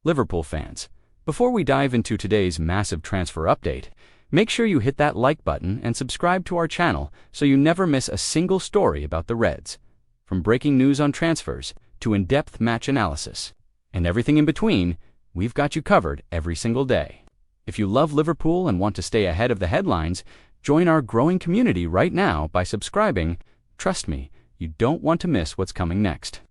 Liverpool fans, before we dive into today's massive transfer update, make sure you hit that like button and subscribe to our channel so you never miss a single story about the Reds. From breaking news on transfers to in-depth match analysis and everything in between, we've got you covered every single day. If you love Liverpool and want to stay ahead of the headlines, join our growing community right now by subscribing. Trust me, you don't want to miss what's coming next.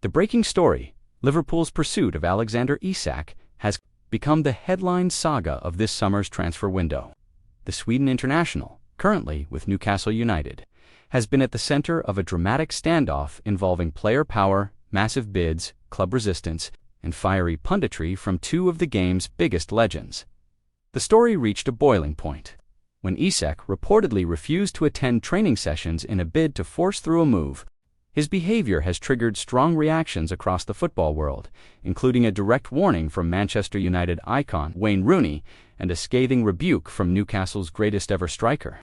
The breaking story, Liverpool's pursuit of Alexander Isak, has become the headline saga of this summer's transfer window. The Sweden international, currently with Newcastle United, has been at the center of a dramatic standoff involving player power, massive bids, club resistance, and fiery punditry from two of the game's biggest legends. The story reached a boiling point when Isak reportedly refused to attend training sessions in a bid to force through a move. His behavior has triggered strong reactions across the football world, including a direct warning from Manchester United icon Wayne Rooney and a scathing rebuke from Newcastle's greatest-ever striker.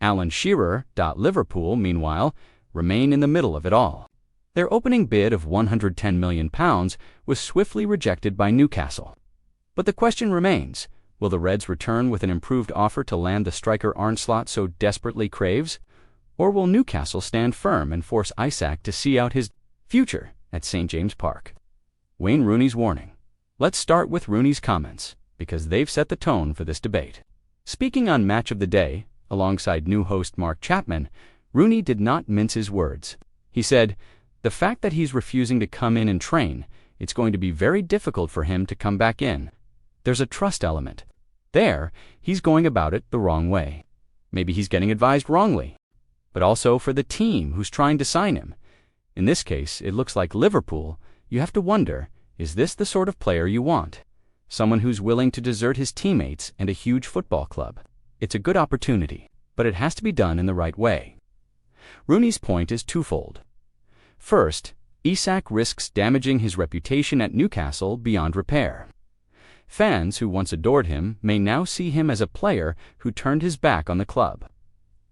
Alan Shearer. Liverpool, meanwhile, remain in the middle of it all. Their opening bid of £110 million was swiftly rejected by Newcastle. But the question remains, will the Reds return with an improved offer to land the striker Arne Slot so desperately craves? Or will Newcastle stand firm and force Isak to see out his future at St. James Park? Wayne Rooney's warning. Let's start with Rooney's comments, because they've set the tone for this debate. Speaking on Match of the Day, alongside new host Mark Chapman, Rooney did not mince his words. He said, "The fact that he's refusing to come in and train, it's going to be very difficult for him to come back in. There's a trust element. There, he's going about it the wrong way. Maybe he's getting advised wrongly. But also for the team who's trying to sign him. In this case, it looks like Liverpool. You have to wonder, is this the sort of player you want? Someone who's willing to desert his teammates and a huge football club. It's a good opportunity, but it has to be done in the right way." Rooney's point is twofold. First, Isak risks damaging his reputation at Newcastle beyond repair. Fans who once adored him may now see him as a player who turned his back on the club.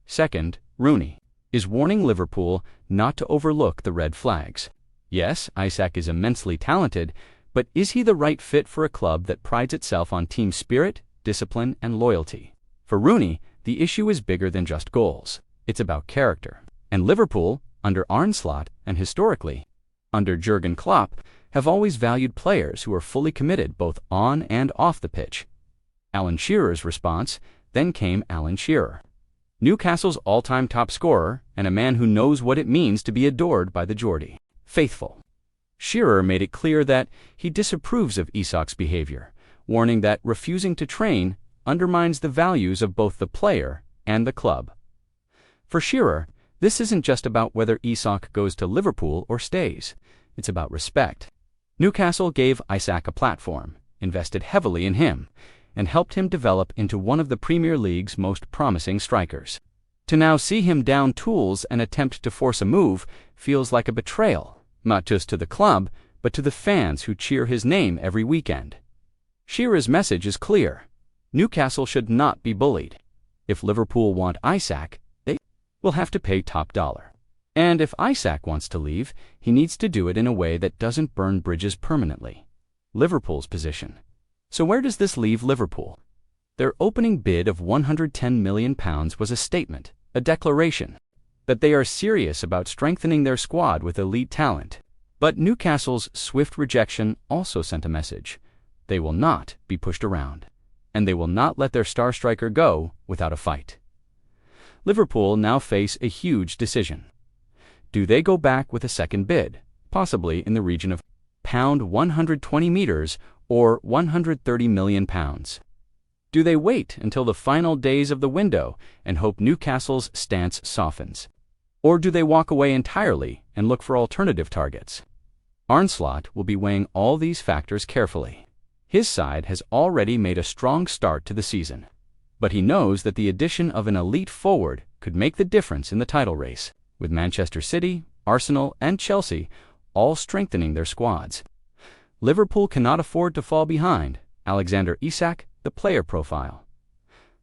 Second, Rooney is warning Liverpool not to overlook the red flags. Yes, Isak is immensely talented, but is he the right fit for a club that prides itself on team spirit, discipline, and loyalty? For Rooney, the issue is bigger than just goals. It's about character. And Liverpool, under Arne Slot and historically under Jurgen Klopp, have always valued players who are fully committed both on and off the pitch. Alan Shearer's response. Then came Alan Shearer, Newcastle's all-time top scorer and a man who knows what it means to be adored by the Geordie faithful. Shearer made it clear that he disapproves of Isak's behavior, warning that refusing to train undermines the values of both the player and the club. For Shearer, this isn't just about whether Isak goes to Liverpool or stays. It's about respect. Newcastle gave Isak a platform, invested heavily in him, and helped him develop into one of the Premier League's most promising strikers. To now see him down tools and attempt to force a move feels like a betrayal, not just to the club, but to the fans who cheer his name every weekend. Shearer's message is clear. Newcastle should not be bullied. If Liverpool want Isak, they will have to pay top dollar. And if Isak wants to leave, he needs to do it in a way that doesn't burn bridges permanently. Liverpool's position. So where does this leave Liverpool? Their opening bid of £110 million was a statement, a declaration, that they are serious about strengthening their squad with elite talent. But Newcastle's swift rejection also sent a message. They will not be pushed around, and they will not let their star striker go without a fight. Liverpool now face a huge decision. Do they go back with a second bid, possibly in the region of £120 meters or £130 million? Do they wait until the final days of the window and hope Newcastle's stance softens? Or do they walk away entirely and look for alternative targets? Arne Slot will be weighing all these factors carefully. His side has already made a strong start to the season, but he knows that the addition of an elite forward could make the difference in the title race, with Manchester City, Arsenal, and Chelsea all strengthening their squads. Liverpool cannot afford to fall behind. Alexander Isak, the player profile.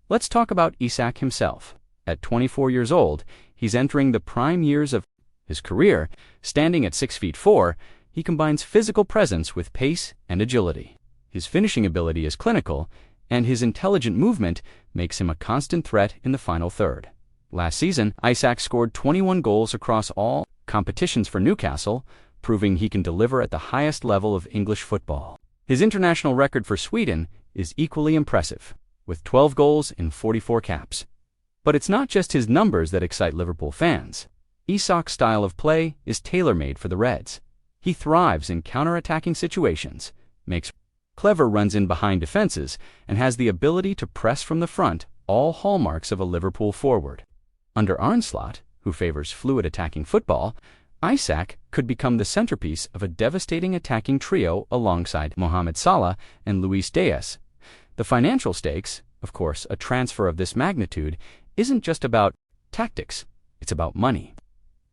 Let's talk about Isak himself. At 24 years old, he's entering the prime years of his career. Standing at 6'4", he combines physical presence with pace and agility. His finishing ability is clinical, and his intelligent movement makes him a constant threat in the final third. Last season, Isak scored 21 goals across all competitions for Newcastle, proving he can deliver at the highest level of English football. His international record for Sweden is equally impressive, with 12 goals in 44 caps. But it's not just his numbers that excite Liverpool fans. Isak's style of play is tailor-made for the Reds. He thrives in counter-attacking situations, makes clever runs in behind defenses, and has the ability to press from the front, all hallmarks of a Liverpool forward. Under Arne Slot, who favors fluid attacking football, Isak could become the centerpiece of a devastating attacking trio alongside Mohamed Salah and Luis Diaz. The financial stakes, of course, a transfer of this magnitude, isn't just about tactics, it's about money.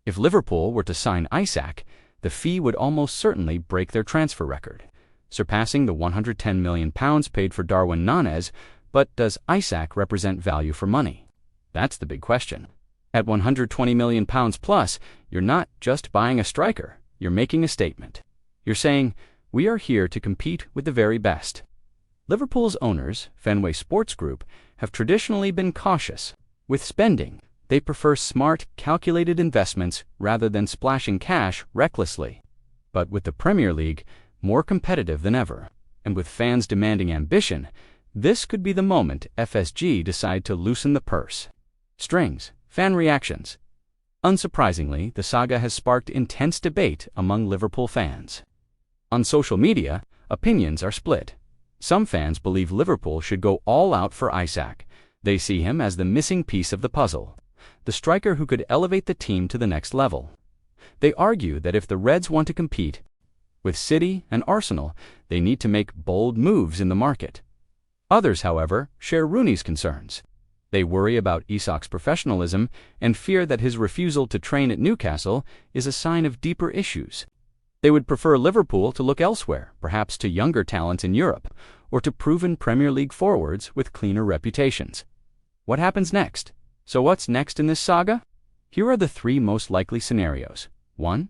If Liverpool were to sign Isak, the fee would almost certainly break their transfer record, surpassing the £110 million paid for Darwin Nunez. But does Isak represent value for money? That's the big question. At £120 million plus, you're not just buying a striker, you're making a statement. You're saying, we are here to compete with the very best. Liverpool's owners, Fenway Sports Group, have traditionally been cautious with spending. They prefer smart, calculated investments rather than splashing cash recklessly. But with the Premier League more competitive than ever, and with fans demanding ambition, this could be the moment FSG decide to loosen the purse strings. Fan reactions. Unsurprisingly, the saga has sparked intense debate among Liverpool fans. On social media, opinions are split. Some fans believe Liverpool should go all out for Isak. They see him as the missing piece of the puzzle, the striker who could elevate the team to the next level. They argue that if the Reds want to compete with City and Arsenal, they need to make bold moves in the market. Others, however, share Rooney's concerns. They worry about Isak's professionalism and fear that his refusal to train at Newcastle is a sign of deeper issues. They would prefer Liverpool to look elsewhere, perhaps to younger talents in Europe, or to proven Premier League forwards with cleaner reputations. What happens next? So what's next in this saga? Here are the three most likely scenarios. 1.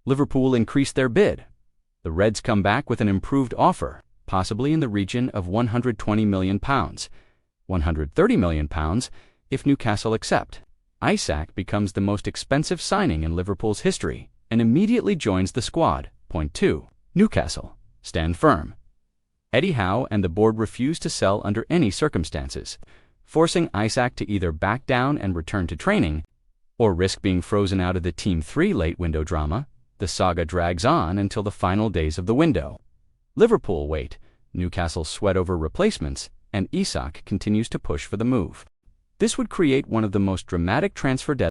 Liverpool increase their bid. The Reds come back with an improved offer, possibly in the region of £120 million. £130 million if Newcastle accept. Isak becomes the most expensive signing in Liverpool's history and immediately joins the squad. Point 2. Newcastle stand firm. Eddie Howe and the board refuse to sell under any circumstances, forcing Isak to either back down and return to training or risk being frozen out of the Team 3 late window drama. The saga drags on until the final days of the window. Liverpool wait, Newcastle sweat over replacements, and Isak continues to push for the move. This would create one of the most dramatic transfer deadlines